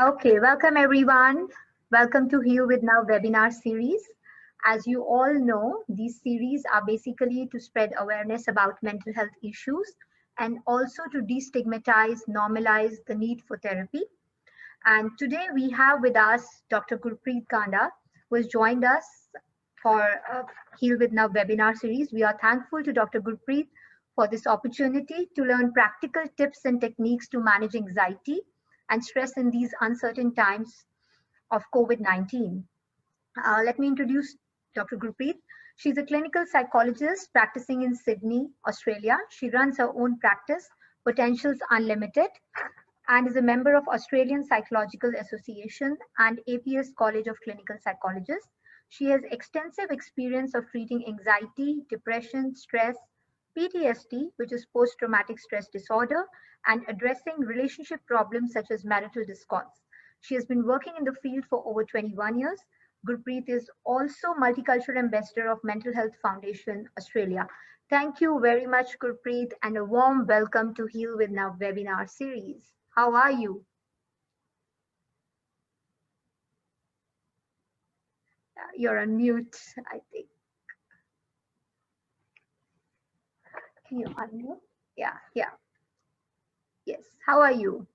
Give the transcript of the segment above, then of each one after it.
Okay, welcome everyone. Welcome to Heal With Now webinar series. As you all know, these series are basically to spread awareness about mental health issues and also to destigmatize, normalize the need for therapy. And today we have with us Dr. Gurpreet Kanda, who has joined us for Heal With Now webinar series. We are thankful to Dr. Gurpreet for this opportunity to learn practical tips and techniques to manage anxiety and stress in these uncertain times of COVID-19. Let me introduce Dr. Gurpreet. She's a clinical psychologist practicing in Sydney, Australia. She runs her own practice, Potentials Unlimited, and is a member of Australian Psychological Association and APS College of Clinical Psychologists. She has extensive experience of treating anxiety, depression, stress, PTSD, which is post-traumatic stress disorder, and addressing relationship problems such as marital discords. She has been working in the field for over 21 years. Gurpreet is also multicultural ambassador of Mental Health Foundation, Australia. Thank you very much, Gurpreet, and a warm welcome to Heal With Now webinar series. How are you? You're on mute, I think. Can you unmute? Yeah. Yes, how are you?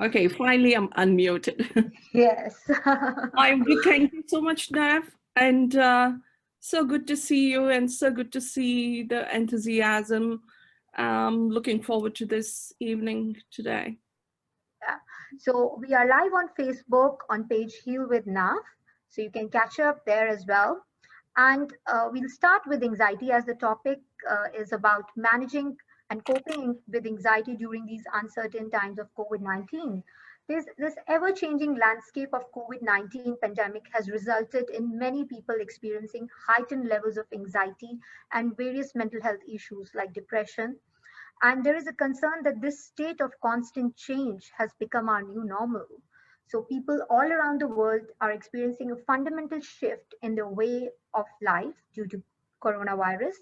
Okay, finally I'm unmuted. Yes. I'm good. Thank you so much, Nav. And so good to see you and so good to see the enthusiasm. Looking forward to this evening today. Yeah. So we are live on Facebook on page Heal with Nav. So you can catch up there as well. And we'll start with anxiety as the topic is about managing and coping with anxiety during these uncertain times of COVID-19. This ever-changing landscape of COVID-19 pandemic has resulted in many people experiencing heightened levels of anxiety and various mental health issues like depression. And there is a concern that this state of constant change has become our new normal. So people all around the world are experiencing a fundamental shift in their way of life due to coronavirus.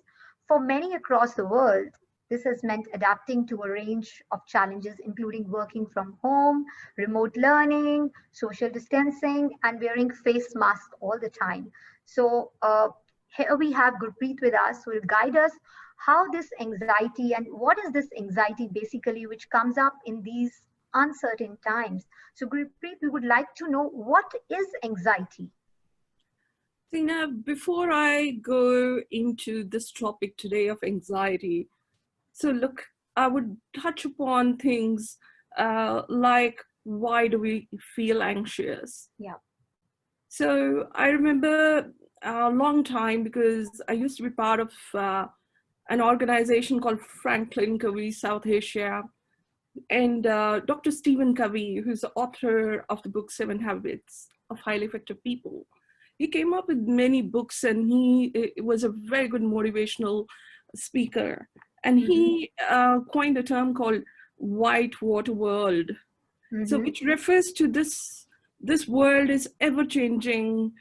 For many across the world, this has meant adapting to a range of challenges, including working from home, remote learning, social distancing, and wearing face masks all the time. So here we have Gurpreet with us, who will guide us how this anxiety and what is this anxiety basically, which comes up in these uncertain times. So Gurpreet, we would like to know, what is anxiety? Tina, before I go into this topic today of anxiety, so look, I would touch upon things like, why do we feel anxious? Yeah. So I remember a long time, because I used to be part of an organization called Franklin Covey South Asia. And Dr. Stephen Covey, who's the author of the book 7 Habits of Highly Effective People, he came up with many books, and he was a very good motivational speaker. And he coined a term called whitewater world. So which refers to this world is ever changing,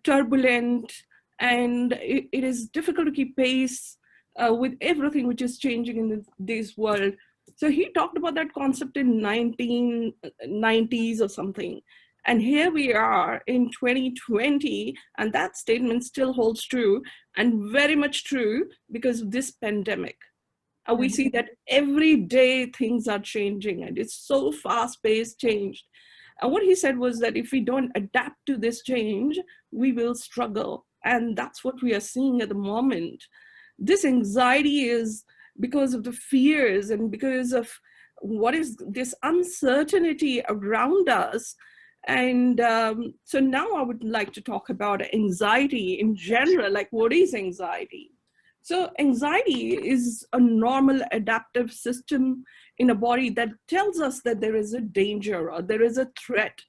turbulent, and it is difficult to keep pace with everything which is changing in this world. So he talked about that concept in 1990s or something. And here we are in 2020, and that statement still holds true, and very much true because of this pandemic. We see that every day things are changing, and it's so fast-paced change. And what he said was that if we don't adapt to this change, we will struggle. And that's what we are seeing at the moment. This anxiety is because of the fears and because of what is this uncertainty around us. And so now I would like to talk about anxiety in general, like what is anxiety? So anxiety is a normal adaptive system in a body that tells us that there is a danger or there is a threat.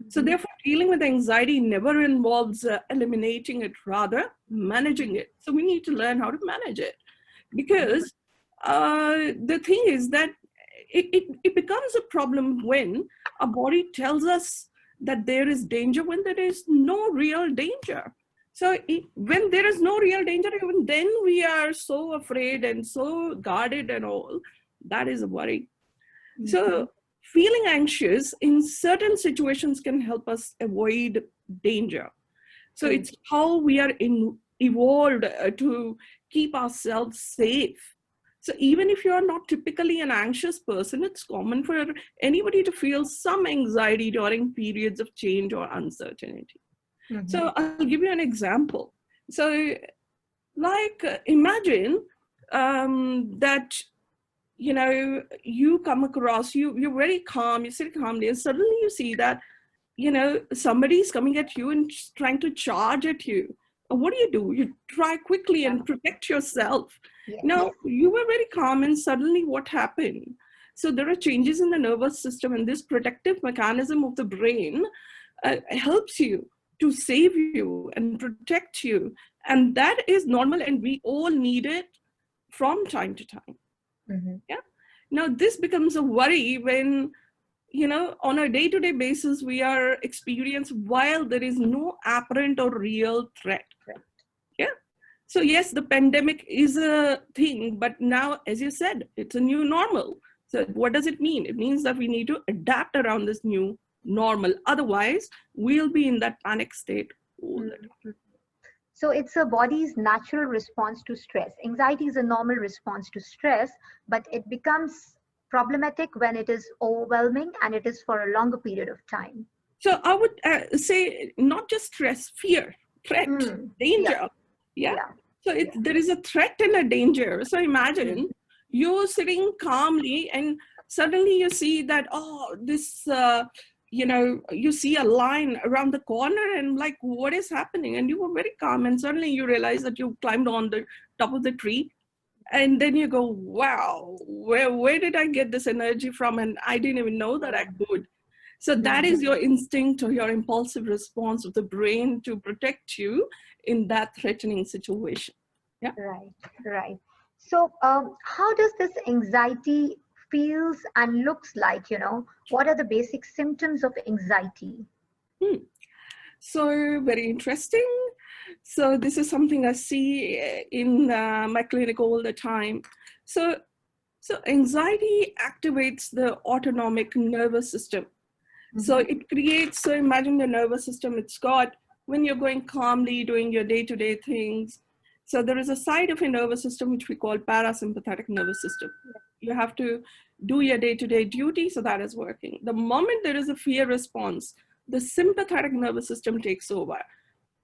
So therefore, dealing with anxiety never involves eliminating it, rather managing it. So we need to learn how to manage it, because the thing is that it becomes a problem when our body tells us that there is danger when there is no real danger. So when there is no real danger, even then we are so afraid and so guarded and all. That is a worry. So feeling anxious in certain situations can help us avoid danger. So it's how we are evolved to keep ourselves safe. So even if you are not typically an anxious person, it's common for anybody to feel some anxiety during periods of change or uncertainty. So I'll give you an example. So like imagine that, you know, you come across, you're very calm, you sit calmly, and suddenly you see that, you know, somebody's coming at you and trying to charge at you. What do? You try quickly and protect yourself. Now, you were very calm, and suddenly what happened? So there are changes in the nervous system, and this protective mechanism of the brain helps you to save you and protect you. And that is normal, and we all need it from time to time. Yeah. Now, this becomes a worry when, you know, on a day-to-day basis, we are experienced while there is no apparent or real threat. Yeah. So yes, the pandemic is a thing, but now, as you said, it's a new normal. So what does it mean? It means that we need to adapt around this new normal. Otherwise, we'll be in that panic state all the time. So it's a body's natural response to stress. Anxiety is a normal response to stress, but it becomes problematic when it is overwhelming and it is for a longer period of time. So I would say not just stress, fear, threat, danger. Yeah. So there is a threat and a danger. So imagine you're sitting calmly and suddenly you see that, oh, this, you know, you see a line around the corner and like, what is happening? And you were very calm, and suddenly you realize that you climbed on the top of the tree. And then you go, wow, where did I get this energy from? And I didn't even know that I could. So that is your instinct or your impulsive response of the brain to protect you in that threatening situation. Yeah. Right. So how does this anxiety feels and looks like, you know? What are the basic symptoms of anxiety? So very interesting. So this is something I see in my clinic all the time. So anxiety activates the autonomic nervous system. So it creates, so imagine the nervous system it's got when you're going calmly, doing your day-to-day things. So there is a side of your nervous system which we call parasympathetic nervous system. You have to do your day-to-day duty, so that is working. The moment there is a fear response, the sympathetic nervous system takes over,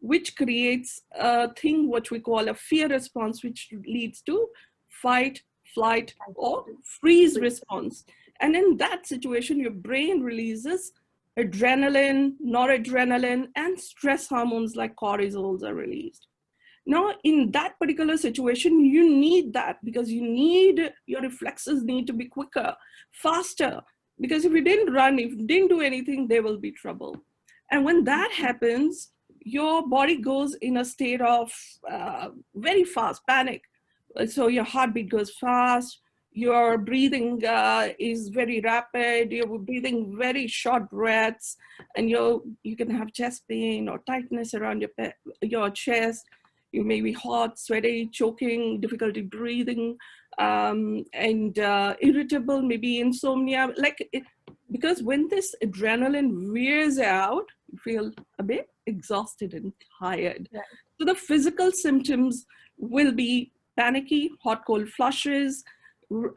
which creates a thing which we call a fear response, which leads to fight, flight, or freeze response. And in that situation, your brain releases adrenaline, noradrenaline, and stress hormones like cortisols are released. Now, in that particular situation, you need that because your reflexes need to be quicker, faster, because if you didn't run, if you didn't do anything, there will be trouble. And when that happens, your body goes in a state of very fast panic. So your heartbeat goes fast, your breathing is very rapid, you're breathing very short breaths, and you can have chest pain or tightness around your chest. You may be hot, sweaty, choking, difficulty breathing, and irritable, maybe insomnia. Because when this adrenaline wears out, you feel a bit exhausted and tired. So the physical symptoms will be panicky, hot, cold flushes,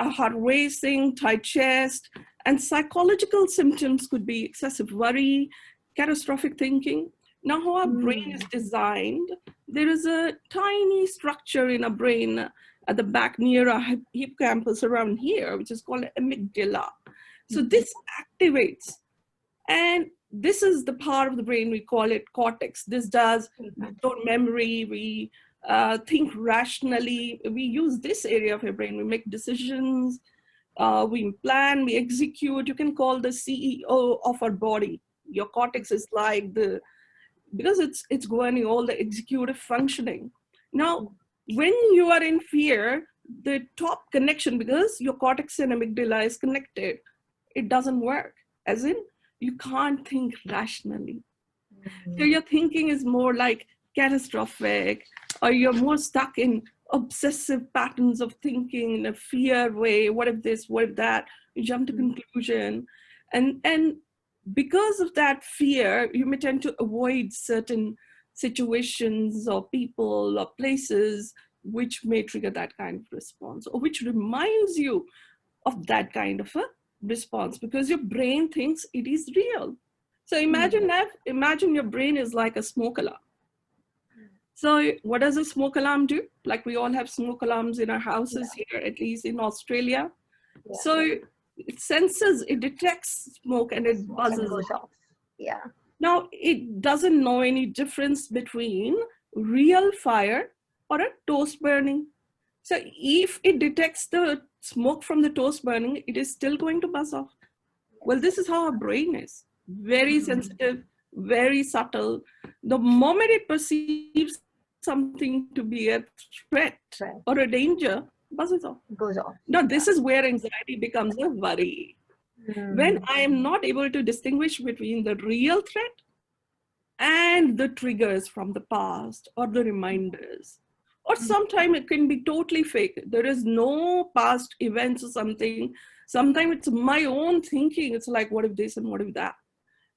heart racing, tight chest, and psychological symptoms could be excessive worry, catastrophic thinking. Now, how our brain is designed, there is a tiny structure in our brain at the back near our hippocampus around here, which is called amygdala. So this activates, and this is the part of the brain, we call it cortex. This does store memory, we think rationally, we use this area of your brain, we make decisions, we plan, we execute. You can call the CEO of our body. Your cortex is like because it's governing all the executive functioning. Now, when you are in fear, the top connection, because your cortex and amygdala is connected, it doesn't work. As in, you can't think rationally. So your thinking is more like catastrophic, or you're more stuck in obsessive patterns of thinking in a fear way. What if this, what if that? You jump to conclusion. And because of that fear, you may tend to avoid certain situations or people or places which may trigger that kind of response, or which reminds you of that kind of a response, because your brain thinks it is real. So imagine that, imagine your brain is like a smoke alarm. So what does a smoke alarm do? Like, we all have smoke alarms in our houses here, at least in Australia. So it senses, it detects smoke and it buzzes off. Yeah. Now, it doesn't know any difference between real fire or a toast burning. So if it detects the smoke from the toast burning, it is still going to buzz off. Well, this is how our brain is. Very sensitive, very subtle. The moment it perceives something to be a threat or a danger, buzzes off. Goes off. Now, this is where anxiety becomes a worry. When I am not able to distinguish between the real threat and the triggers from the past or the reminders. Or sometimes it can be totally fake. There is no past events or something. Sometimes it's my own thinking. It's like, what if this and what if that?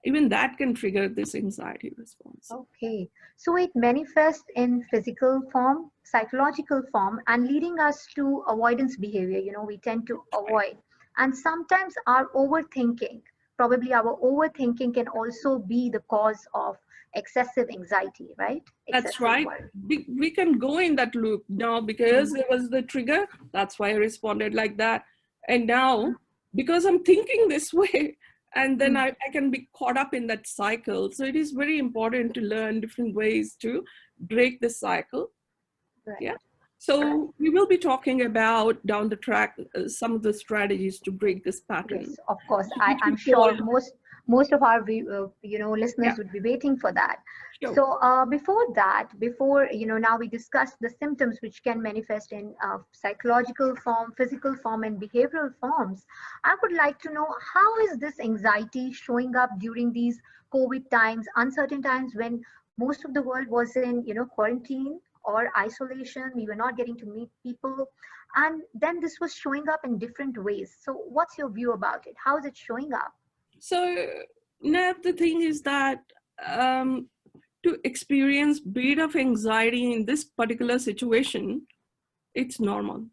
Even that can trigger this anxiety response. Okay. So it manifests in physical form, psychological form, and leading us to avoidance behavior. We tend to avoid. And sometimes our overthinking, probably our overthinking can also be the cause of excessive anxiety, right? That's Excessive right. worry. We can go in that loop now because there was the trigger. That's why I responded like that. And now, because I'm thinking this way, and then I can be caught up in that cycle. So it is very important to learn different ways to break the cycle. Right. Yeah. So we will be talking about down the track some of the strategies to break this pattern. Yes, of course. Which I'm we sure call, most of our listeners would be waiting for that. sure. So before now we discussed the symptoms which can manifest in psychological form, physical form, and behavioral forms. I would like to know, how is this anxiety showing up during these COVID times, uncertain times, when most of the world was in quarantine or isolation. We were not getting to meet people, and then this was showing up in different ways. So what's your view about it? How is it showing up? So now the thing is that to experience bit of anxiety in this particular situation, it's normal.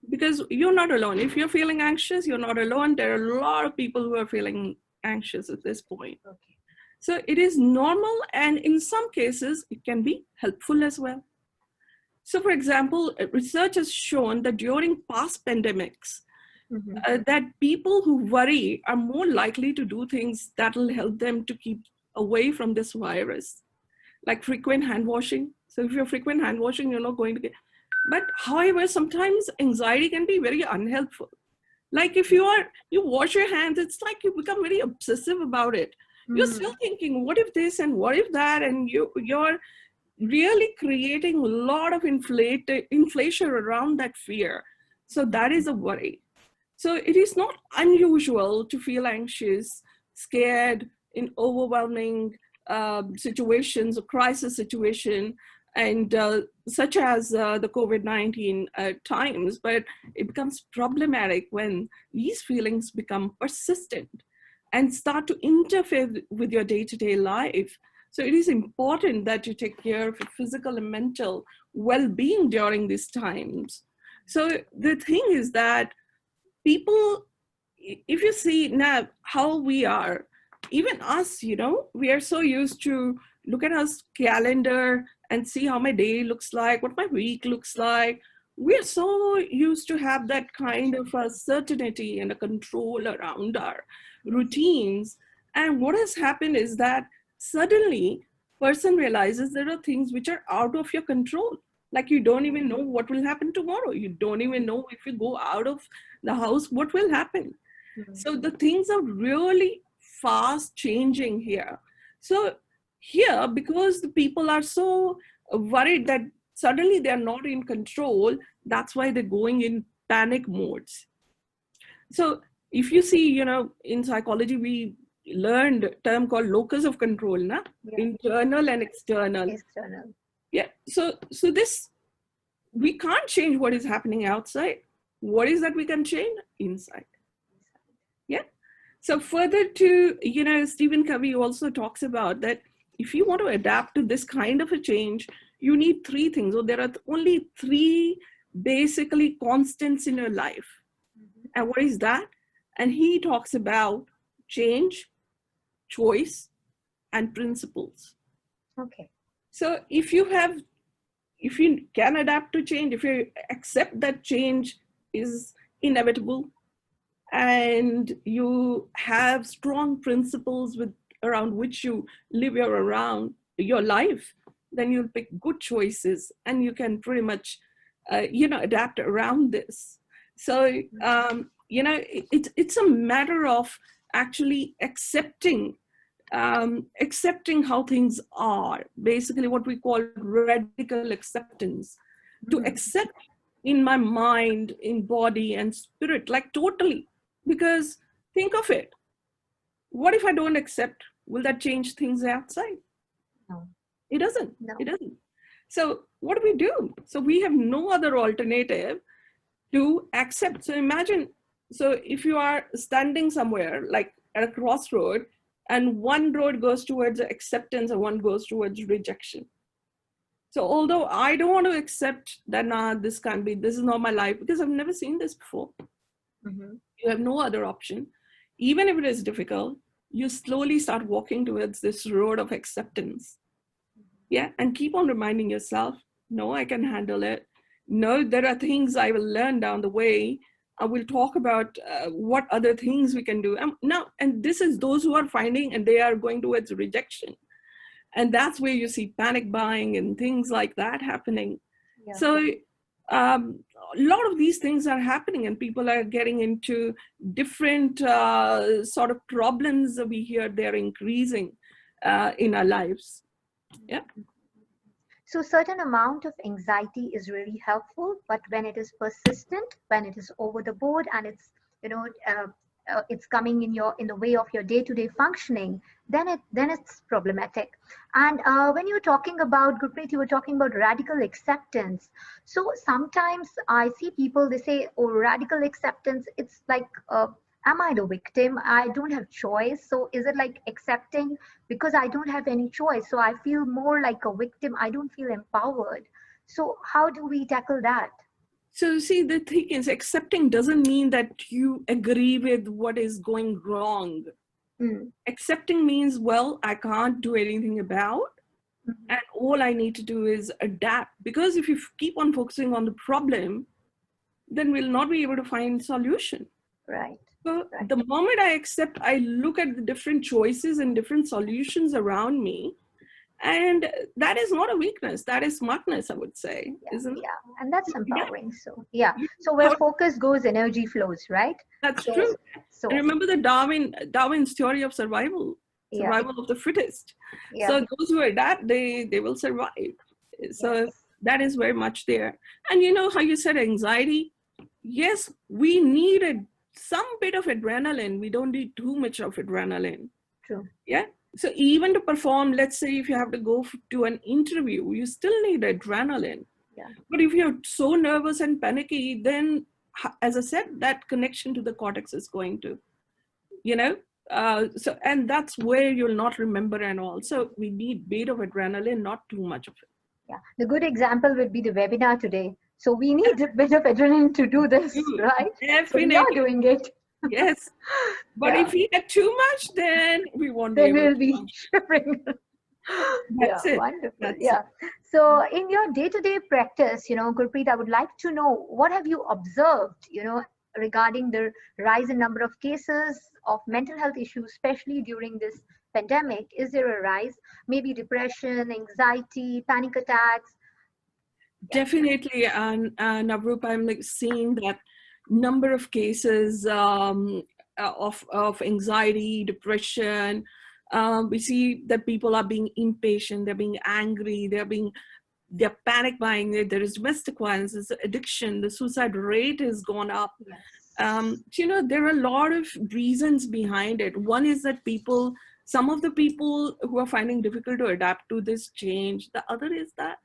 Because you're not alone. If you're feeling anxious, you're not alone. There are a lot of people who are feeling anxious at this point. Okay. So it is normal, and in some cases, it can be helpful as well. So for example, research has shown that during past pandemics, that people who worry are more likely to do things that will help them to keep away from this virus, like frequent hand washing. So if you're frequent hand washing, you're not going to get, but however, sometimes anxiety can be very unhelpful. Like if you wash your hands, it's like you become very obsessive about it. You're still thinking, what if this and what if that? And you're really creating a lot of inflation around that fear. So that is a worry. So it is not unusual to feel anxious, scared in overwhelming situations or crisis situation, and such as the COVID-19 times, but it becomes problematic when these feelings become persistent and start to interfere with your day-to-day life. So it is important that you take care of your physical and mental well-being during these times. So the thing is that people, if you see now how we are, even us, we are so used to look at our calendar and see how my day looks like, what my week looks like. We're so used to have that kind of a certainty and a control around our routines. And what has happened is that suddenly person realizes there are things which are out of your control. Like you don't even know what will happen tomorrow. You don't even know if you go out of the house, what will happen. So the things are really fast changing here. So here, because the people are so worried that suddenly they're not in control, that's why they're going in panic modes. So if you see, in psychology, we learned a term called locus of control, internal and external. External. Yeah. So this, we can't change what is happening outside. What is that we can change? Inside. Yeah. So further to, Stephen Covey also talks about that if you want to adapt to this kind of a change, you need three things, or there are only three basically constants in your life. And what is that? And he talks about change, choice, and principles. Okay. So if you can adapt to change, if you accept that change is inevitable, and you have strong principles around which you live your life, then you'll pick good choices and you can pretty much adapt around this. So it's a matter of actually accepting how things are, basically what we call radical acceptance, to accept in my mind, in body and spirit, like totally. Because think of it, what if I don't accept? Will that change things outside? No. It doesn't. No. It doesn't. So what do we do? So we have no other alternative to accept. So imagine, so if you are standing somewhere like at a crossroad, and one road goes towards acceptance and one goes towards rejection. So although I don't want to accept that, this can't be, this is not my life, because I've never seen this before. You have no other option. Even if it is difficult, you slowly start walking towards this road of acceptance. Yeah, and keep on reminding yourself, no, I can handle it. No, there are things I will learn down the way. I will talk about what other things we can do. And this is those who are finding and they are going towards rejection. And that's where you see panic buying and things like that happening. Yeah. So a lot of these things are happening and people are getting into different sort of problems that we hear they're increasing in our lives. Yeah. So certain amount of anxiety is really helpful, but when it is persistent, when it is over the board, and it's it's coming in the way of your day-to-day functioning, then it's problematic. And when you were talking about, Gurpreet, you were talking about radical acceptance. So sometimes I see people, they say, oh, radical acceptance, it's like am I the victim? I don't have choice. So is it like accepting because I don't have any choice? So I feel more like a victim. I don't feel empowered. So how do we tackle that? So see, the thing is, accepting doesn't mean that you agree with what is going wrong. Accepting means, well, I can't do anything about, and all I need to do is adapt. Because if you keep on focusing on the problem, then we'll not be able to find solution. Right. So the moment I accept, I look at the different choices and different solutions around me. And that is not a weakness. That is smartness, I would say. Yeah, isn't it? Yeah. And that's empowering. Yeah. So, yeah. So where focus goes, energy flows, right? That's true. So and remember the Darwin's theory of survival of the fittest. Yeah. So those who adapt, they will survive. So that is very much there. And you know how you said anxiety? Yes, we needed some bit of adrenaline. We don't need too much of adrenaline. True. Yeah. So even to perform, let's say if you have to go to an interview, you still need adrenaline. Yeah. But if you're so nervous and panicky, then as I said, that connection to the cortex is going to, so, and that's where you'll not remember and all. So we need bit of adrenaline, not too much of it. Yeah. The good example would be the webinar today. So we need a bit of adrenaline to do this, right? Definitely. So we are doing it. Yes. But if we get too much, then we won't then be able we'll be shivering. That's it. Wonderful. That's it. So in your day-to-day practice, Gurpreet, I would like to know, what have you observed, regarding the rise in number of cases of mental health issues, especially during this pandemic? Is there a rise? Maybe depression, anxiety, panic attacks? Definitely. And Navroop, I'm like seeing that number of cases of anxiety, depression. We see that people are being impatient, they're being angry, they're panic buying, there is domestic violence, there's addiction, the suicide rate has gone up. Yes. There are a lot of reasons behind it. One is that some of the people who are finding difficult to adapt to this change. The other is that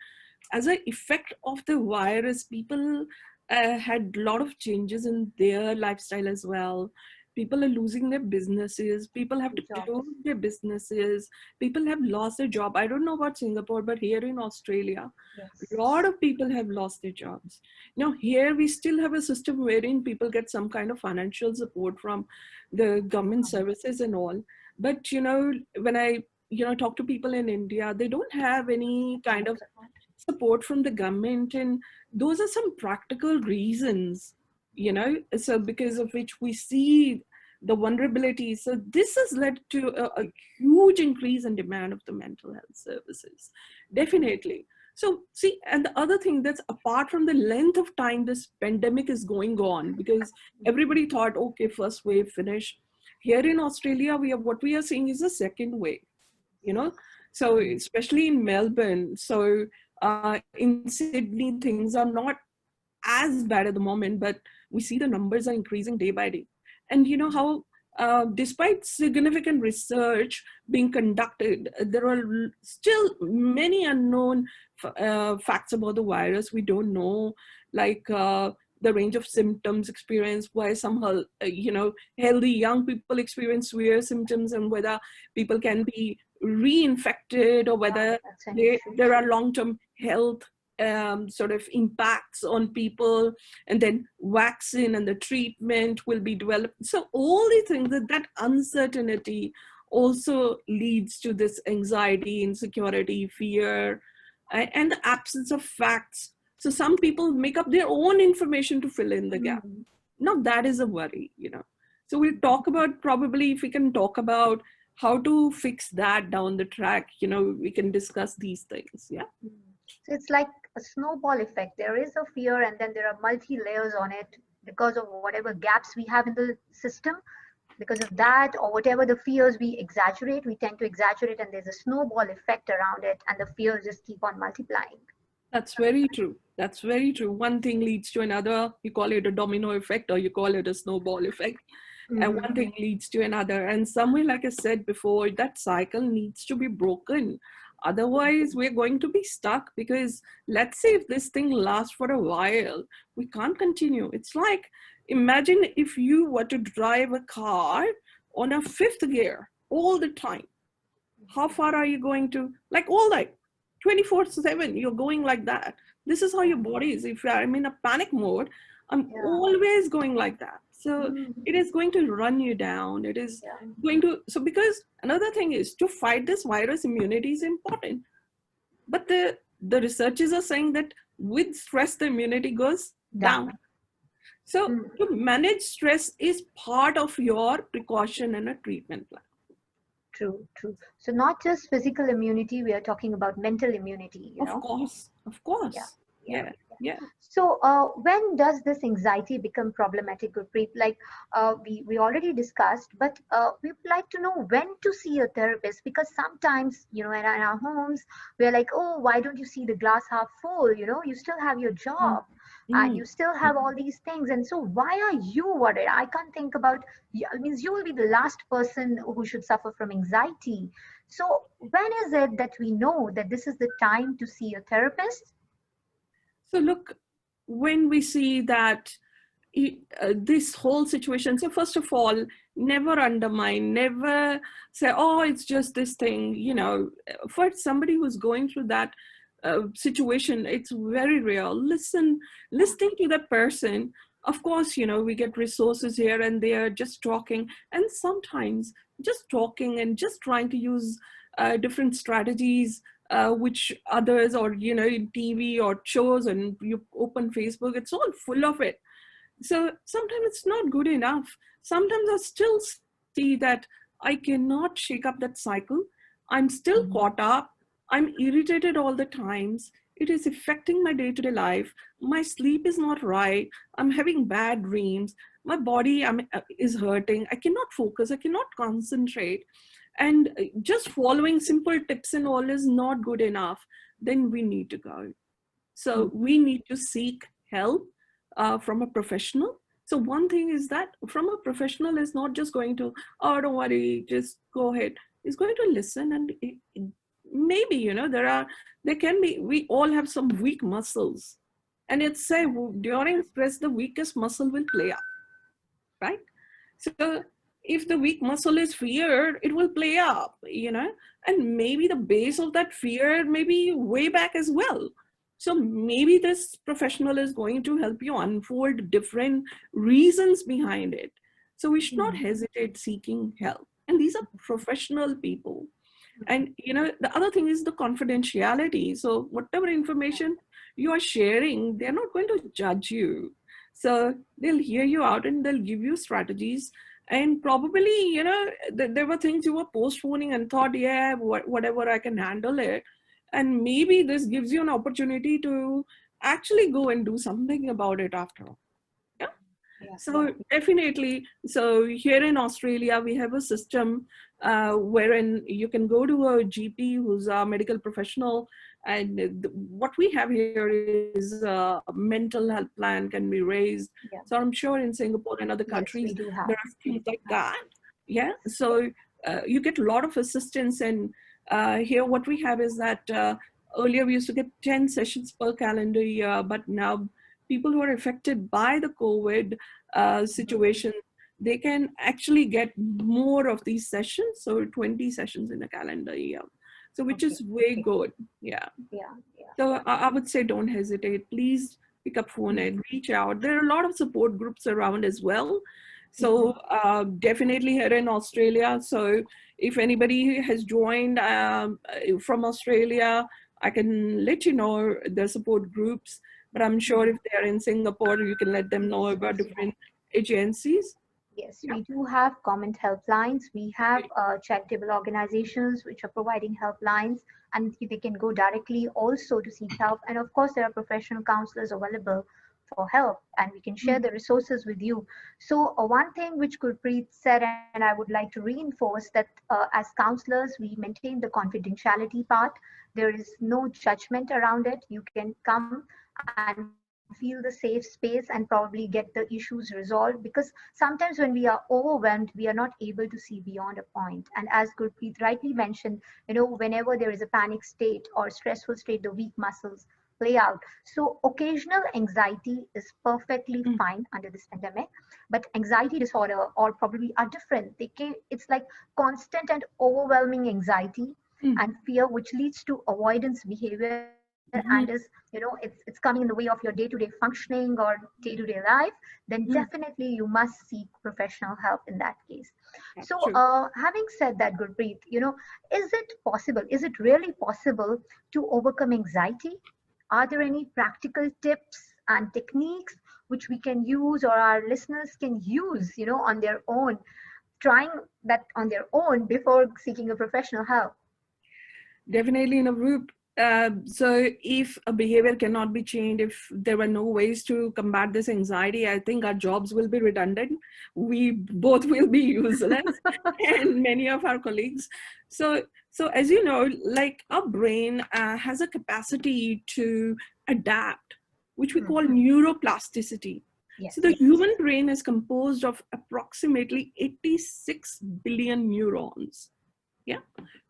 as an effect of the virus, people had a lot of changes in their lifestyle as well. People are losing their businesses. People have to Jobs. close their businesses. People have lost their job. I don't know about Singapore, but here in Australia, a Yes. lot of people have lost their jobs. Now, here we still have a system wherein people get some kind of financial support from the government services and all. But, when I, talk to people in India, they don't have any kind of support from the government. And those are some practical reasons, so because of which we see the vulnerability. So this has led to a huge increase in demand of the mental health services, definitely. So see, and the other thing, that's apart from the length of time this pandemic is going on, because everybody thought, okay, first wave finished. Here in Australia, what we are seeing is a second wave, you know so especially in Melbourne. So in Sydney, things are not as bad at the moment, but we see the numbers are increasing day by day. And you know how, despite significant research being conducted, there are still many unknown facts about the virus. We don't know, like the range of symptoms experienced, why some healthy young people experience severe symptoms, and whether people can be reinfected, or Yeah, whether that's an issue. there are long-term health sort of impacts on people, and then vaccine and the treatment will be developed. So all these things, that uncertainty also leads to this anxiety, insecurity, fear, and the absence of facts. So some people make up their own information to fill in the gap. Mm. Now that is a worry. So we'll talk about, probably if we can talk about how to fix that down the track, we can discuss these things. Yeah. Mm. So it's like a snowball effect. There is a fear, and then there are multi layers on it because of whatever gaps we have in the system. Because of that, or whatever the fears we tend to exaggerate, and there's a snowball effect around it, and the fears just keep on multiplying. That's very true. That's very true. One thing leads to another. You call it a domino effect, or you call it a snowball effect. And Mm-hmm. one thing leads to another. And somewhere, like I said before, that cycle needs to be broken. Otherwise, we're going to be stuck, because let's say if this thing lasts for a while, we can't continue. It's like, imagine if you were to drive a car on a fifth gear all the time. How far are you going to, like, all that 24/7 you're going like that? This is how your body is. If I'm in a panic mode, I'm Yeah. always going like that. So Mm-hmm. it is going to run you down. It is Yeah. going to, so because another thing is, to fight this virus, immunity is important. But the researchers are saying that with stress, the immunity goes down. Down. So Mm. to manage stress is part of your precaution and a treatment plan. True, true. So not just physical immunity, we are talking about mental immunity, you Of know? course, of Yeah, course. yeah. Yeah, yeah. So, when does this anxiety become problematic, Gurpreet? Like, we already discussed, but we would like to know when to see a therapist, because sometimes, in our homes, we're like, oh, why don't you see the glass half full? You still have your job, and Mm. you still have all these things, and so why are you worried? I can't think about. I mean, you will be the last person who should suffer from anxiety. So, when is it that we know that this is the time to see a therapist? So look, when we see that this whole situation, so first of all, never undermine, never say, oh, it's just this thing. For somebody who's going through that situation, it's very real. Listening to that person. Of course, we get resources here and there, just talking, and sometimes just talking and just trying to use different strategies, which others, or in TV or shows, and you open Facebook, it's all full of it. So sometimes it's not good enough. Sometimes I still see that I cannot shake up that cycle. I'm still caught up. I'm irritated all the times. It is affecting my day-to-day life. My sleep is not right. I'm having bad dreams. My body is hurting. I cannot focus. I cannot concentrate. And just following simple tips and all is not good enough. Then we need to go. So we need to seek help from a professional. So one thing is that from a professional is not just going to, oh, don't worry, just go ahead. It's going to listen, and maybe, there can be, we all have some weak muscles. And it's say during stress, the weakest muscle will play up, right? So if the weak muscle is fear, it will play up, and maybe the base of that fear may be way back as well. So maybe this professional is going to help you unfold different reasons behind it. So we should not hesitate seeking help. And these are professional people. And the other thing is the confidentiality. So whatever information you are sharing, they're not going to judge you. So they'll hear you out and they'll give you strategies. And probably, there were things you were postponing and thought, yeah, whatever, I can handle it. And maybe this gives you an opportunity to actually go and do something about it after all. So definitely, so here in Australia, we have a system wherein you can go to a GP who's a medical professional, and what we have here is a mental health plan can be raised. So I'm sure in Singapore and other countries, there are things like that. Yeah, so you get a lot of assistance, and here what we have is that earlier we used to get 10 sessions per calendar year, but now people who are affected by the COVID situation, they can actually get more of these sessions, so 20 sessions in a calendar year. So which is way good. Yeah. So I would say don't hesitate. Please pick up phone and reach out. There are a lot of support groups around as well. So definitely here in Australia. So if anybody has joined from Australia, I can let you know the support groups. But I'm sure if they're in Singapore, you can let them know about different agencies. Yes, we do have comment helplines. We have charitable organizations which are providing helplines, and they can go directly also to seek help. And of course, there are professional counselors available for help, and we can share the resources with you. So one thing which Gurpreet said, and I would like to reinforce, that as counselors, we maintain the confidentiality part. There is no judgment around it. You can come and feel the safe space and probably get the issues resolved, because sometimes when we are overwhelmed, we are not able to see beyond a point. And as Gurpreet rightly mentioned, whenever there is a panic state or stressful state, the weak muscles play out. So occasional anxiety is perfectly fine under this pandemic, but anxiety disorder or probably are different. It's like constant and overwhelming anxiety and fear, which leads to avoidance behavior, and is it's coming in the way of your day-to-day functioning or day-to-day life. Then definitely you must seek professional help in that case. So having said that, Gurpreet, is it really possible to overcome anxiety? Are there any practical tips and techniques which we can use, or our listeners can use, on their own, trying that on their own before seeking a professional help? Definitely, Navroop. So if a behavior cannot be changed, if there were no ways to combat this anxiety, I think our jobs will be redundant. We both will be useless and many of our colleagues. So as you know, like our brain has a capacity to adapt, which we call neuroplasticity. So the human brain is composed of approximately 86 billion neurons. Yeah.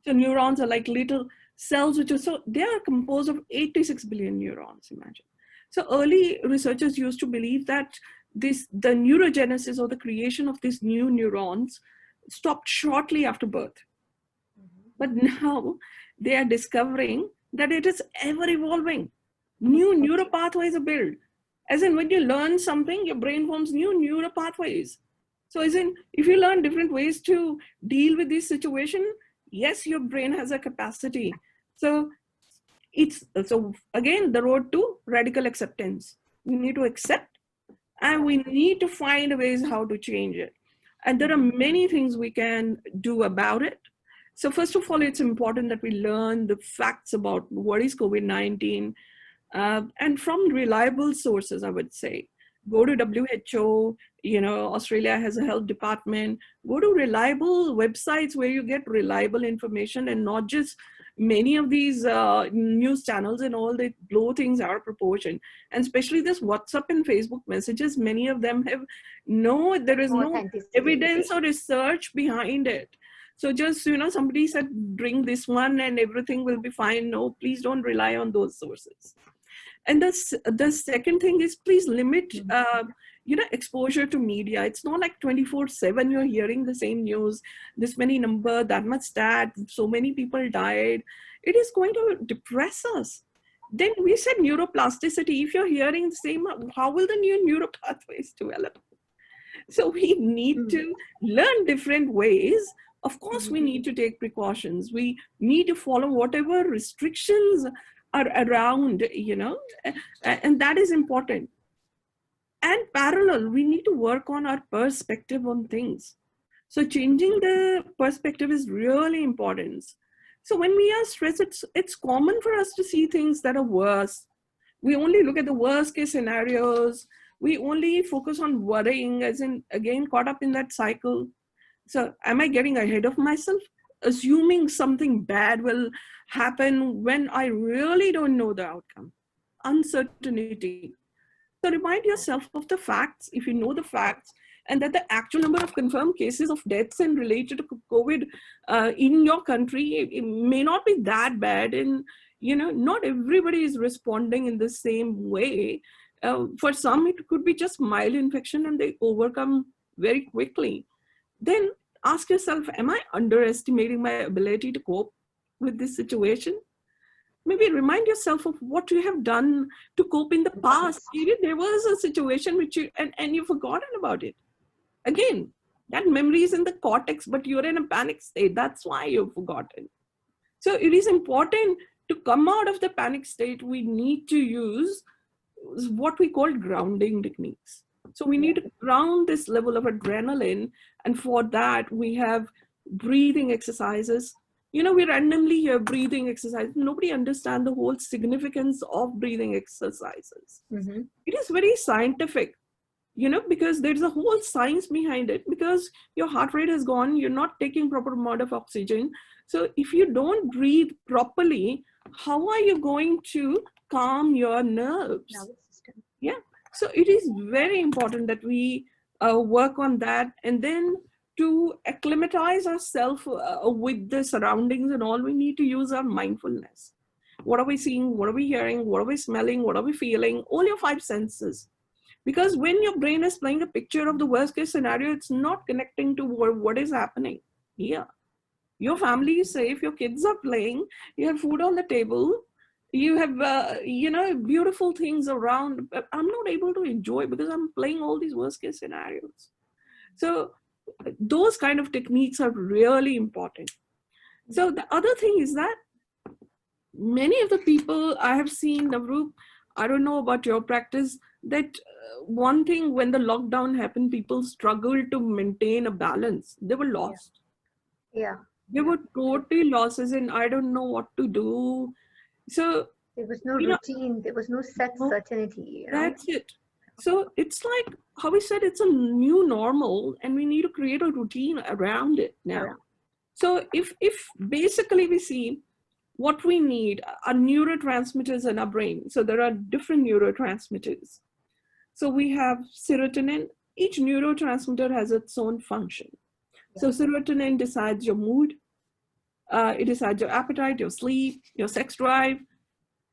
So neurons are like little cells, they are composed of 86 billion neurons, imagine. So early researchers used to believe that the neurogenesis or the creation of these new neurons stopped shortly after birth. But now they are discovering that it is ever evolving. New neural pathways are built. As in, when you learn something, your brain forms new neural pathways. So as in, if you learn different ways to deal with this situation, yes, your brain has a capacity. So again, the road to radical acceptance. We need to accept, and we need to find ways how to change it. And there are many things we can do about it. So first of all, it's important that we learn the facts about what is COVID-19, and from reliable sources, I would say. Go to WHO, Australia has a health department. Go to reliable websites where you get reliable information, and not just many of these news channels and all, they blow things out of proportion. And especially this WhatsApp and Facebook messages, many of them there is no evidence or research behind it. So just, somebody said, drink this one and everything will be fine. No, please don't rely on those sources. And the second thing is, please limit exposure to media. It's not like 24/7 you're hearing the same news, this many number, that much stat, so many people died. It is going to depress us. Then we said neuroplasticity. If you're hearing the same, how will the new neural pathways develop? So we need to learn different ways. Of course, we need to take precautions. We need to follow whatever restrictions are around, and that is important. And parallel, we need to work on our perspective on things. So changing the perspective is really important. So when we are stressed, it's common for us to see things that are worse. We only look at the worst case scenarios. We only focus on worrying, as in, again, caught up in that cycle. So am I getting ahead of myself? Assuming something bad will happen when I really don't know the outcome. Uncertainty. So remind yourself of the facts, if you know the facts, and that the actual number of confirmed cases of deaths and related to COVID in your country, it may not be that bad. And, not everybody is responding in the same way. For some, it could be just mild infection and they overcome very quickly. Then ask yourself, am I underestimating my ability to cope with this situation? Maybe remind yourself of what you have done to cope in the past. There was a situation which and you've forgotten about it. Again, that memory is in the cortex, but you're in a panic state. That's why you've forgotten. So it is important to come out of the panic state. We need to use what we call grounding techniques. So we need to ground this level of adrenaline. And for that, we have breathing exercises. We randomly hear breathing exercises. Nobody understands the whole significance of breathing exercises. It is very scientific, because there's a whole science behind it, because your heart rate has gone, you're not taking proper amount of oxygen. So if you don't breathe properly, how are you going to calm your nerves? Yeah. So it is very important that we work on that. And then to acclimatize ourselves with the surroundings and all, we need to use our mindfulness. What are we seeing? What are we hearing? What are we smelling? What are we feeling? All your 5 senses. Because when your brain is playing a picture of the worst case scenario, it's not connecting to what is happening here. Your family is safe, your kids are playing, you have food on the table, you have, beautiful things around, but I'm not able to enjoy because I'm playing all these worst case scenarios. So those kind of techniques are really important. So the other thing is that many of the people I have seen, Navroop, I don't know about your practice, that one thing, when the lockdown happened, people struggled to maintain a balance. They were lost. They were totally lost, as in, I don't know what to do. So there was no routine, there was no certainty. That's it. So it's like how we said, it's a new normal, and we need to create a routine around it now. So if basically we see what we need are neurotransmitters in our brain. So there are different neurotransmitters. So we have serotonin. Each neurotransmitter has its own function. So serotonin decides your mood. It decides your appetite, your sleep, your sex drive.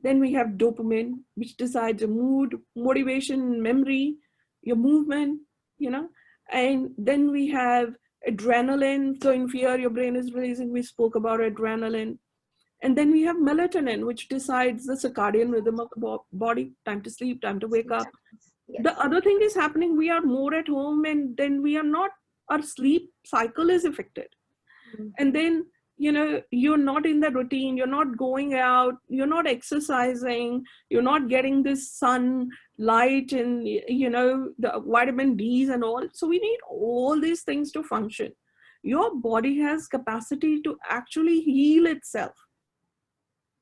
Then we have dopamine, which decides your mood, motivation, memory, your movement, And then we have adrenaline. So in fear, your brain is releasing. We spoke about adrenaline. And then we have melatonin, which decides the circadian rhythm of the body, time to sleep, time to wake up. The other thing is happening, we are more at home, and then we are not, our sleep cycle is affected. And then, you're not in the routine, you're not going out, you're not exercising, you're not getting this sunlight and, the vitamin D's and all. So we need all these things to function. Your body has capacity to actually heal itself.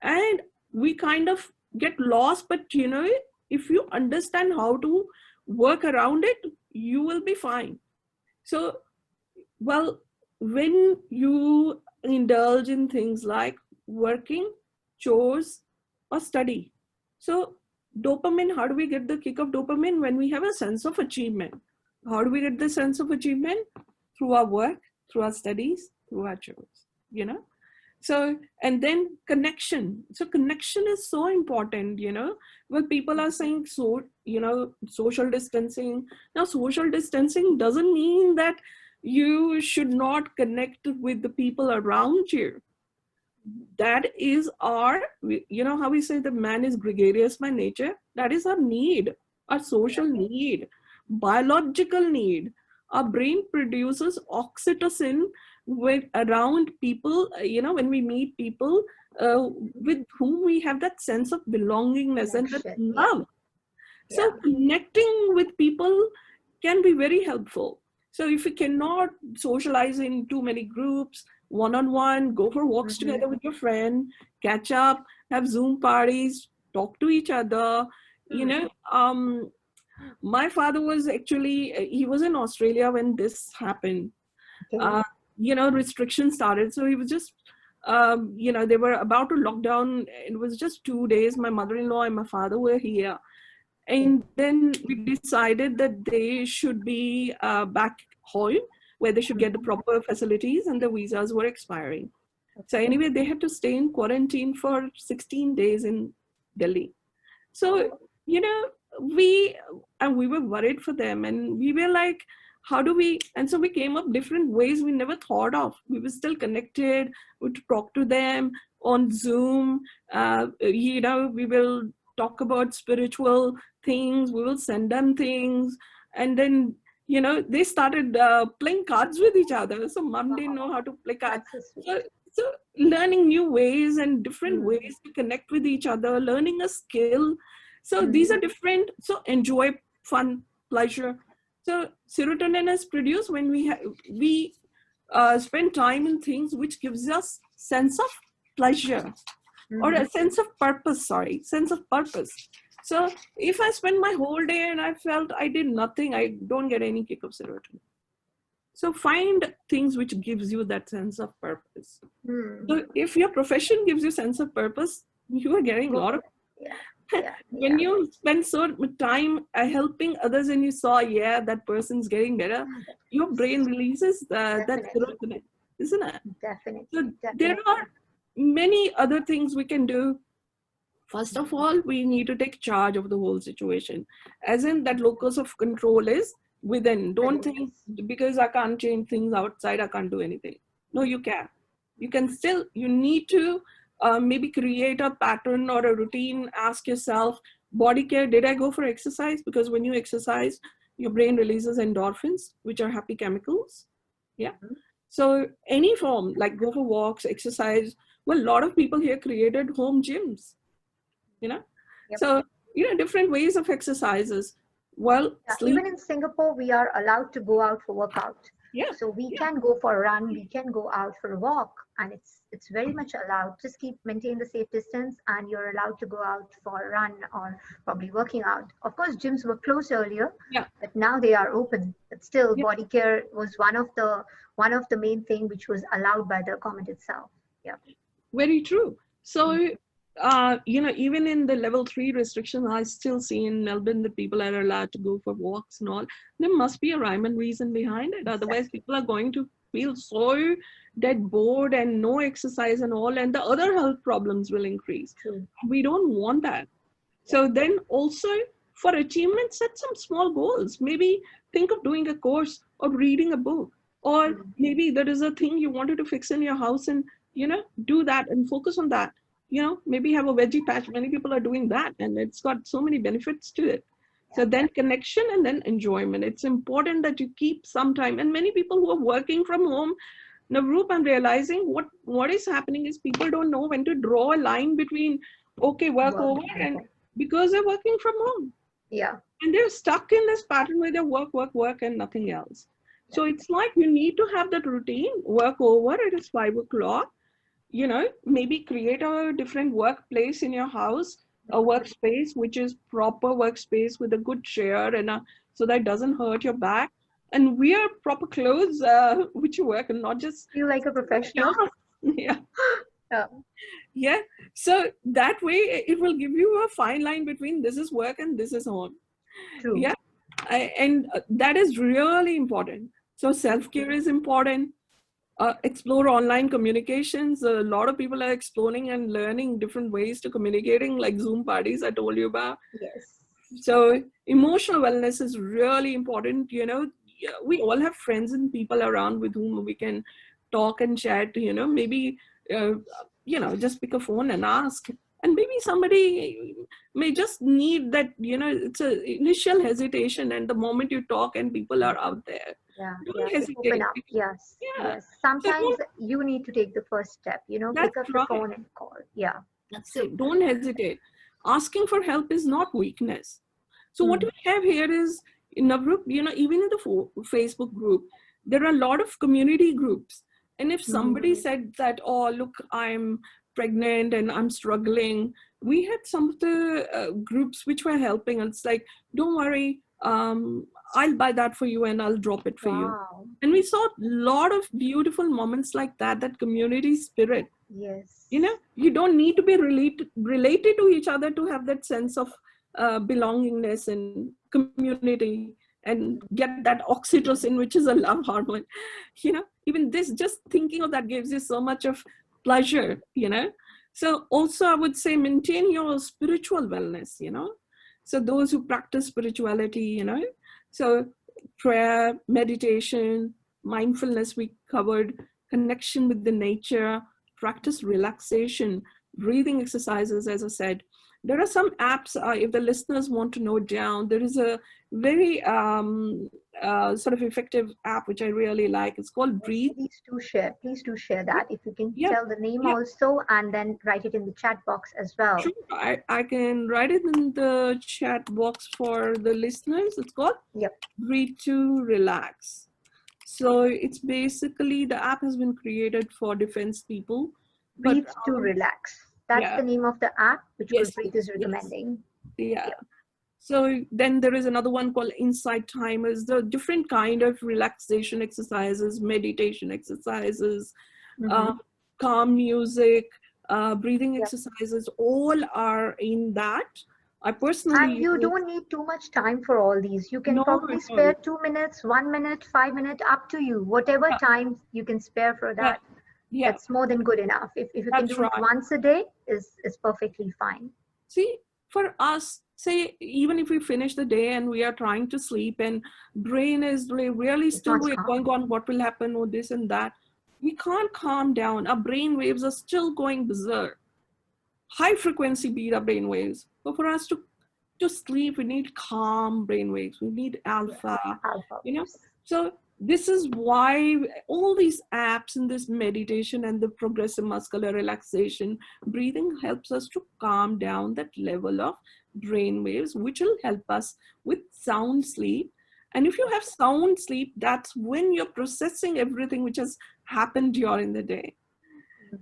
And we kind of get lost, but if you understand how to work around it, you will be fine. So, well, when you indulge in things like working, chores, or study. So dopamine, how do we get the kick of dopamine? When we have a sense of achievement. How do we get the sense of achievement? Through our work, through our studies, through our chores, So, and then connection. So connection is so important, well, people are saying, so, social distancing. Now, social distancing doesn't mean that you should not connect with the people around you. That is our, how we say the man is gregarious by nature. That is our need, our social need, biological need. Our brain produces oxytocin with around people, when we meet people with whom we have that sense of belongingness and that love. So connecting with people can be very helpful. So if you cannot socialize in too many groups, one-on-one, go for walks together with your friend, catch up, have Zoom parties, talk to each other. My father was actually, he was in Australia when this happened. Restrictions started. So he was just, they were about to lock down. It was just 2 days. My mother-in-law and my father were here. And then we decided that they should be back home, where they should get the proper facilities, and the visas were expiring. So anyway, they had to stay in quarantine for 16 days in Delhi. So, we were worried for them, and we were like, how do we, and so we came up different ways we never thought of. We were still connected, we would talk to them on Zoom, we will talk about spiritual things, we will send them things, and then they started playing cards with each other. So mom didn't know how to play cards. So learning new ways and different ways to connect with each other, learning a skill. So these are different. So enjoy, fun, pleasure. So serotonin is produced when we spend time in things which gives us sense of pleasure or a sense of purpose. Sense of purpose. So if I spend my whole day and I felt I did nothing, I don't get any kick of serotonin. So find things which gives you that sense of purpose. So if your profession gives you sense of purpose, you are getting a lot of. When you spend so much time helping others and you saw, that person's getting better, your brain releases that serotonin, isn't it? Definitely. So there are many other things we can do. First of all, we need to take charge of the whole situation, as in that locus of control is within. Don't think because I can't change things outside, I can't do anything. No, you can. You can still, you need to maybe create a pattern or a routine. Ask yourself, body care, did I go for exercise? Because when you exercise, your brain releases endorphins, which are happy chemicals. Yeah. So any form, like go for walks, exercise. Well, a lot of people here created home gyms. So different ways of exercises. Well, even in Singapore, we are allowed to go out for workout. So we can go for a run, we can go out for a walk, and it's very much allowed. Just maintain the safe distance, and you're allowed to go out for a run or probably working out. Of course, gyms were closed earlier, but now they are open. But still, body care was one of the main thing which was allowed by the government itself. Very true. So even in the level 3 restriction, I still see in Melbourne that people are allowed to go for walks and all. There must be a rhyme and reason behind it. Otherwise, people are going to feel so dead bored and no exercise and all, and the other health problems will increase. We don't want that. So then also for achievement, set some small goals. Maybe think of doing a course or reading a book, or maybe there is a thing you wanted to fix in your house and do that and focus on that. Maybe have a veggie patch. Many people are doing that, and it's got so many benefits to it. So then connection and then enjoyment. It's important that you keep some time. And many people who are working from home, Navroop, I'm realizing what is happening is people don't know when to draw a line between, okay, work over, and because they're working from home. And they're stuck in this pattern where they work, and nothing else. So it's like you need to have that routine, work over, it is 5 o'clock. Maybe create a different workplace in your house, a workspace which is proper workspace with a good chair and so that it doesn't hurt your back, and wear proper clothes which you work, and not just feel like a professional. So that way it will give you a fine line between this is work and this is home. And that is really important. So self-care is important. explore online communications. A lot of people are exploring and learning different ways to communicating, like Zoom parties I told you about. Yes. So emotional wellness is really important. You know, yeah, we all have friends and people around with whom we can talk and chat. You know, maybe uh, just pick a phone and ask. And maybe somebody may just need that. You know, it's a initial hesitation, and the moment you talk and people are out there, Yeah, yeah, don't to open hesitate. up. Yes, Yeah. yes. So Sometimes don't, you need to take the first step, pick that's up the right. phone and call. Yeah. That's it. Don't hesitate. Asking for help is not weakness. So what Hmm. we have here is in Navroop, even in the Facebook group, there are a lot of community groups. And if Hmm. somebody said that, oh, look, I'm pregnant and I'm struggling, we had some of the groups which were helping. And it's like, don't worry, I'll buy that for you and I'll drop it for you. Wow. And we saw a lot of beautiful moments like that, that community spirit. Yes. You don't need to be related to each other to have that sense of belongingness and community and get that oxytocin, which is a love hormone. Even this, just thinking of that gives you so much of pleasure. So also I would say maintain your spiritual wellness. So those who practice spirituality. So prayer, meditation, mindfulness, we covered connection with the nature, practice relaxation, breathing exercises, as I said. There are some apps, if the listeners want to note down, there is a very sort of effective app which I really like. It's called Yes, Breathe. please do share Yeah, that. If you can yeah, tell the name yeah. also and then write it in the chat box as Sure. well. I can write it in the chat box for the listeners. It's called Yep. Breathe to Relax. So it's basically, the app has been created for defense people, but Breathe to relax. That's yeah, the name of the app which yes, Gurpreet yes, is yes, recommending. yeah. Yep. So then there is another one called Insight Timers. The different kind of relaxation exercises, meditation exercises, Mm-hmm. uh, calm music, breathing Yep. exercises, all are in that. I And personally you use, don't need too much time for all these. You can no, probably no, spare 2 minutes, 1 minute, 5 minutes, up to you. Whatever yeah, time you can spare for yeah, that, yeah, that's more than good enough. If you can that's do it right. once a day, is perfectly fine. See, for us, say, even if we finish the day and we are trying to sleep and brain is really It's still not we're going calm. on what will happen or this and that, we can't calm down. Our brain waves are still going berserk. High frequency beta brain waves. But for us to sleep, we need calm brain waves. We need Yes. alpha, Alpha you know. waves. So this is why all these apps and this meditation and the progressive muscular relaxation, breathing helps us to calm down that level of brain waves, which will help us with sound sleep. And if you have sound sleep, that's when you're processing everything which has happened during the day.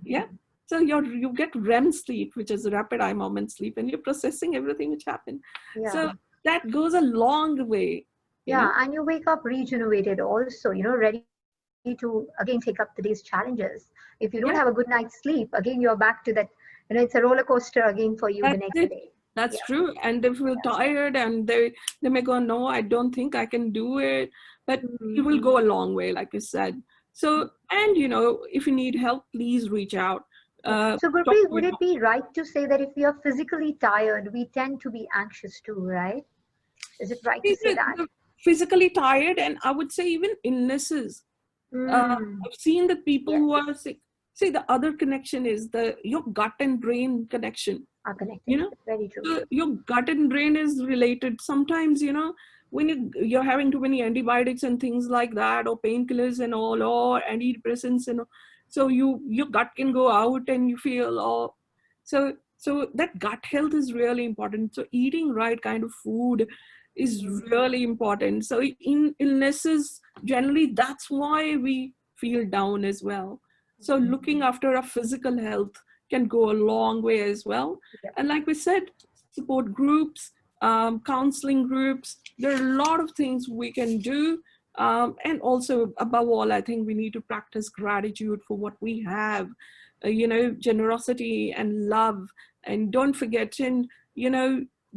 Yeah. Mhm. So you get REM sleep, which is rapid eye movement sleep, and you're processing everything which happened. Yeah. So that goes a long way, you Yeah. know. And you wake up regenerated also, ready to again take up the day's challenges. If you don't have a good Yeah, night's sleep, again, you're back to that, it's a roller coaster again for you the that's next it. day. That's Yeah. true. And they feel Yeah. tired, and they may go, no, I don't think I can do it. But it Mhm. will go a long way, like I said. So, and if you need help, please reach out. Yeah. So, Talk Gurpreet, to would your it be doctor. right to say that if we are physically tired, we tend to be anxious too, right? Is it right to See, say that? the physically tired, and I would say even illnesses. Mm, I've seen the people yes, who are sick. See, the other connection is the your gut and brain connection. are connected. You know, Very true. so your gut and brain is related. Sometimes, when you're having too many antibiotics and things like that, or painkillers and all, or antidepressants, so your gut can go out and you feel so that gut health is really important. So eating right kind of food is Mhm. really important. So in illnesses, generally, that's why we feel down as well. So looking after our physical health can go a long way as well. Yep. And like we said, support groups, counseling groups, there are a lot of things we can do. And also, above all, I think we need to practice gratitude for what we have, generosity and love. And don't forget, and,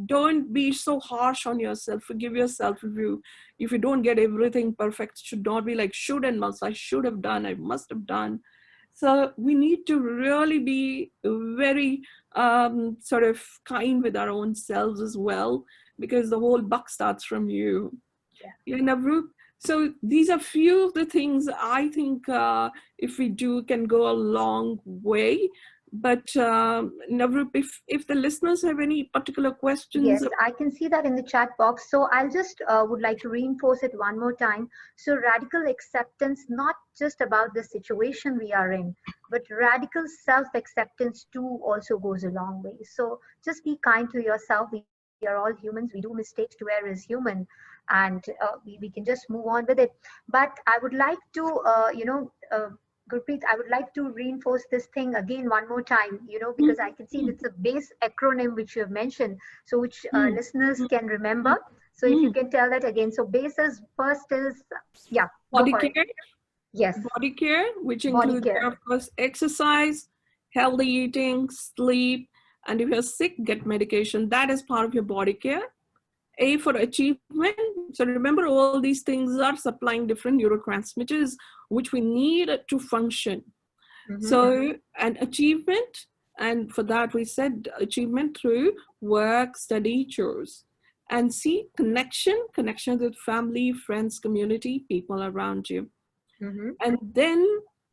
don't be so harsh on yourself. Forgive yourself if you don't get everything perfect. It should not be like should and must. I should have done, I must have done. So we need to really be very sort of kind with our own selves as well, because the whole buck starts from you. Yeah, Navroop. So these are few of the things I think if we do can go a long way. But Navroop, if the listeners have any particular questions. Yes, I can see that in the chat box. So I'll just would like to reinforce it one more time. So radical acceptance, not just about the situation we are in, but radical self-acceptance too also goes a long way. So just be kind to yourself. We are all humans. We do mistakes. To err is human, and we can just move on with it. But I would like to, Gurpreet, I would like to reinforce this thing again one more time, because I can see it's a base acronym which you have mentioned, so which listeners can remember. So if you can tell that again. So bases first is, yeah, go Body for it. care. Yes, Body care, which body includes, care. of course, exercise, healthy eating, sleep, and if you're sick, get medication. That is part of your body care. A for achievement. So remember, all these things are supplying different neurotransmitters which we need to function. So, an achievement, and for that we said achievement through work, study, chores. And C, connection with family, friends, community, people around you. And then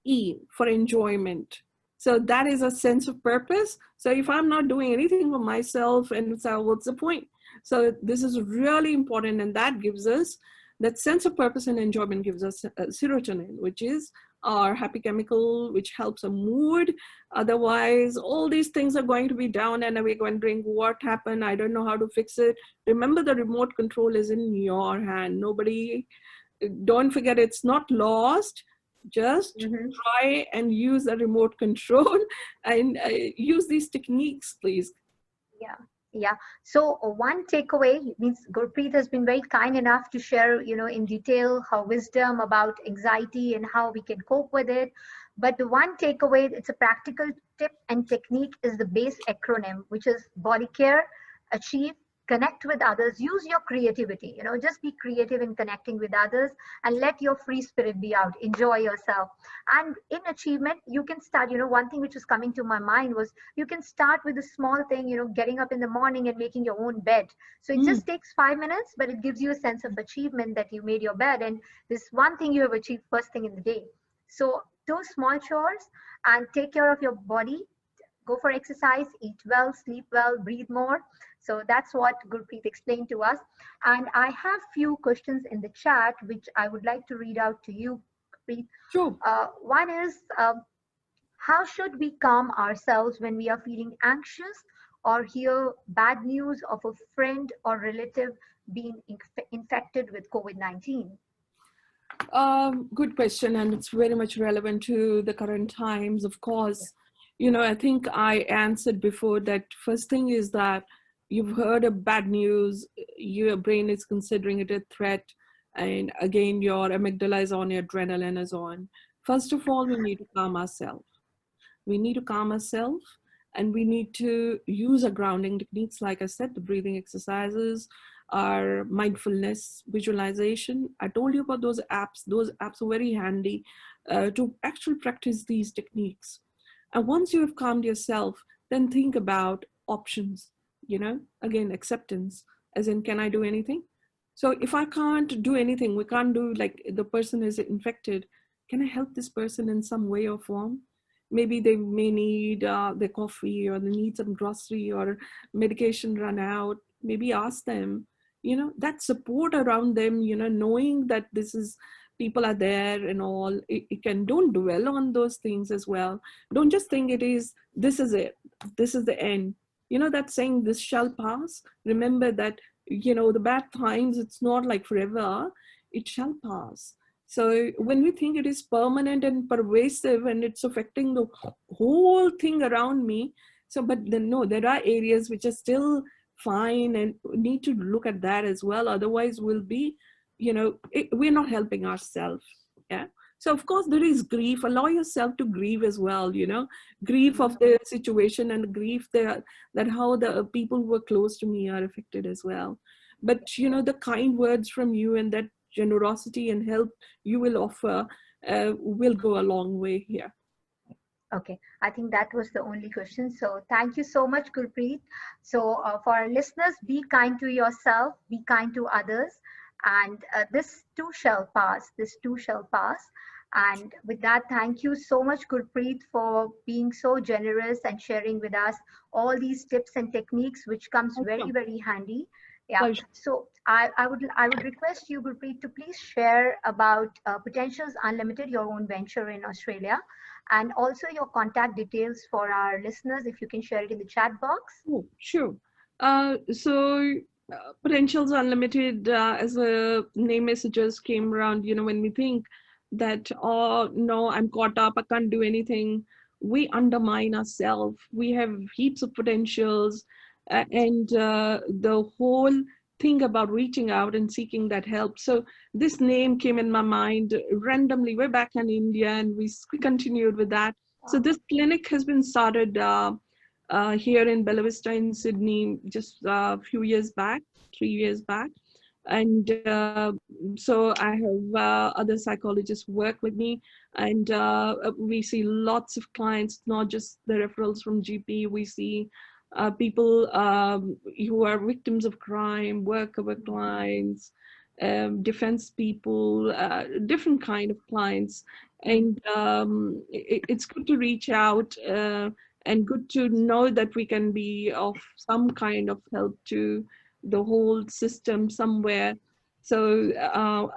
E for enjoyment. So that is a sense of purpose. So if I'm not doing anything for myself, and so what's the point? So this is really important, and that gives us that sense of purpose, and enjoyment gives us serotonin, which is our happy chemical, which helps our mood. Otherwise, all these things are going to be down, and we're wondering what happened. I don't know how to fix it. Remember, the remote control is in your hand. Nobody, don't forget, it's not lost. Just try and use a remote control and use these techniques, please. Yeah. Yeah. So one takeaway means Gurpreet has been very kind enough to share, in detail her wisdom about anxiety and how we can cope with it. But the one takeaway, it's a practical tip and technique, is the base acronym, which is body care, achieve, connect with others, use your creativity, just be creative in connecting with others, and let your free spirit be out, enjoy yourself. And in achievement, you can start, one thing which was coming to my mind was, you can start with a small thing, getting up in the morning and making your own bed. So it just takes 5 minutes, but it gives you a sense of achievement that you made your bed, and this one thing you have achieved first thing in the day. So those small chores, and take care of your body, go for exercise, eat well, sleep well, breathe more. So that's what Gurpreet explained to us. And I have few questions in the chat, which I would like to read out to you, Gurpreet. Sure. One is, how should we calm ourselves when we are feeling anxious or hear bad news of a friend or relative being infected with COVID-19? Good question, and it's very much relevant to the current times, of course. I think I answered before that first thing is that you've heard of bad news, your brain is considering it a threat, and again, your amygdala is on, your adrenaline is on. First of all, we need to calm ourselves. We need to calm ourselves, and we need to use our grounding techniques, like I said, the breathing exercises, our mindfulness, visualization. I told you about those apps. Those apps are very handy to actually practice these techniques. And once you have calmed yourself, then think about options, again, acceptance, as in, can I do anything? So if I can't do anything, we can't do, like, the person is infected, can I help this person in some way or form? Maybe they may need their coffee, or they need some grocery, or medication run out. Maybe ask them, that support around them, knowing that this is, people are there and all. It can, don't dwell on those things as well. Don't just think it is, this is it, this is the end. That saying, this shall pass. Remember that, the bad times, it's not like forever, it shall pass. So when we think it is permanent and pervasive and it's affecting the whole thing around me, so, but then no, there are areas which are still fine, and we need to look at that as well. Otherwise we'll be, we're not helping ourselves. Yeah. So of course there is grief. Allow yourself to grieve as well, grief of the situation, and grief that how the people who were close to me are affected as well. But the kind words from you and that generosity and help you will offer will go a long way here. Okay, I think that was the only question. So thank you so much, Gurpreet. So for our listeners, be kind to yourself, be kind to others, and this too shall pass. This too shall pass. And with that, thank you so much, Gurpreet, for being so generous and sharing with us all these tips and techniques, which comes very, Awesome. very handy. Yeah. Pleasure. So I would request you, Gurpreet, to please share about Potentials Unlimited, your own venture in Australia, and also your contact details for our listeners, if you can share it in the chat box. Oh, sure. Potentials Unlimited, as a name messages came around, when we think that, oh, no, I'm caught up, I can't do anything, we undermine ourselves. We have heaps of potentials, and the whole thing about reaching out and seeking that help. So this name came in my mind randomly way back in India, and we continued with that. So this clinic has been started here in Bella Vista in Sydney just a few years back, 3 years back. And so I have other psychologists who work with me, and we see lots of clients, not just the referrals from GP. We see people who are victims of crime, workover clients, defense people, different kind of clients. And it's good to reach out, and good to know that we can be of some kind of help to the whole system somewhere. So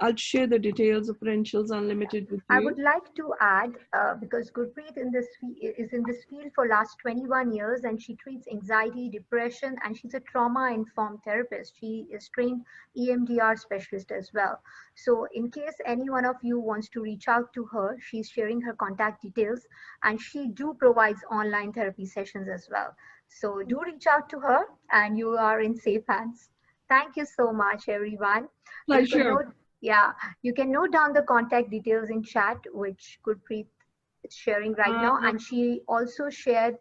I'll share the details of Potentials Unlimited with I you. would like to add, because Gurpreet is in this field for last 21 years, and she treats anxiety, depression, and she's a trauma-informed therapist. She is trained EMDR specialist as well. So in case any one of you wants to reach out to her, she's sharing her contact details, and she do provides online therapy sessions as well. So do reach out to her, and you are in safe hands. Thank you so much, everyone. So you can Pleasure. note, yeah, you can note down the contact details in chat, which Gurpreet is sharing right now. Uh, And she also shared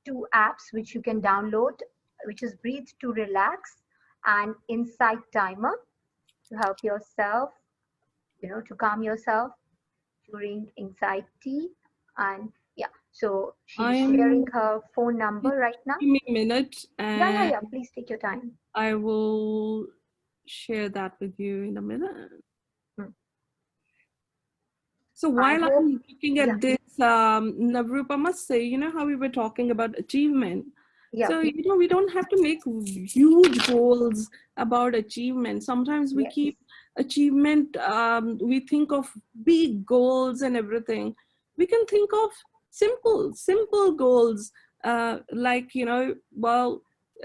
two apps which you can download, which is Breathe to Relax and Insight Timer, to help yourself, to calm yourself during anxiety. And yeah, so she's I'm sharing her phone number right now. Give me a minute, Yeah, yeah, and yeah. Please take your time. I will share that with you in a minute. Hmm. So I while hope, I'm looking yeah, at this, Navroop, I must say, how we were talking about achievement. yeah, So, we don't have to make huge goals about achievement. Sometimes we yes, keep achievement, we think of big goals and everything. We can think of simple goals, like, well,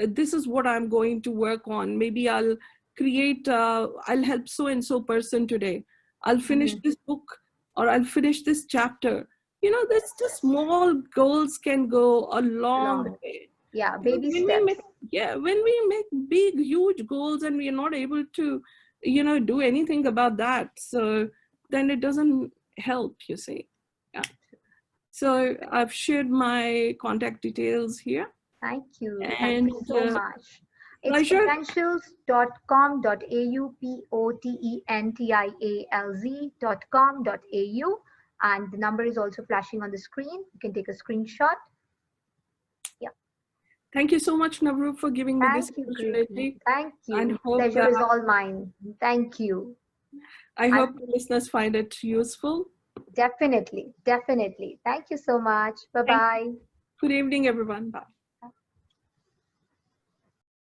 this is what I'm going to work on. Maybe I'll help so and so person today. I'll finish mhm, this book, or I'll finish this chapter. That's just small goals can go a long long, way. yeah, Because baby steps. when we make big, huge goals and we are not able to, do anything about that, so then it doesn't help, you see. Yeah. So I've shared my contact details here, Thank you. Thank and you so much. It's pleasure. potentials.com.au, potentialz.com.au. And the number is also flashing on the screen. You can take a screenshot. Yeah. Thank you so much, Navroop, for giving me this Thank you, Gurpreet. opportunity, Thank and you. Pleasure is all mine. Thank you. I I, hope the listeners find it useful. definitely, definitely. Thank you so much. Thank you. Bye-bye. Good evening, everyone. Bye.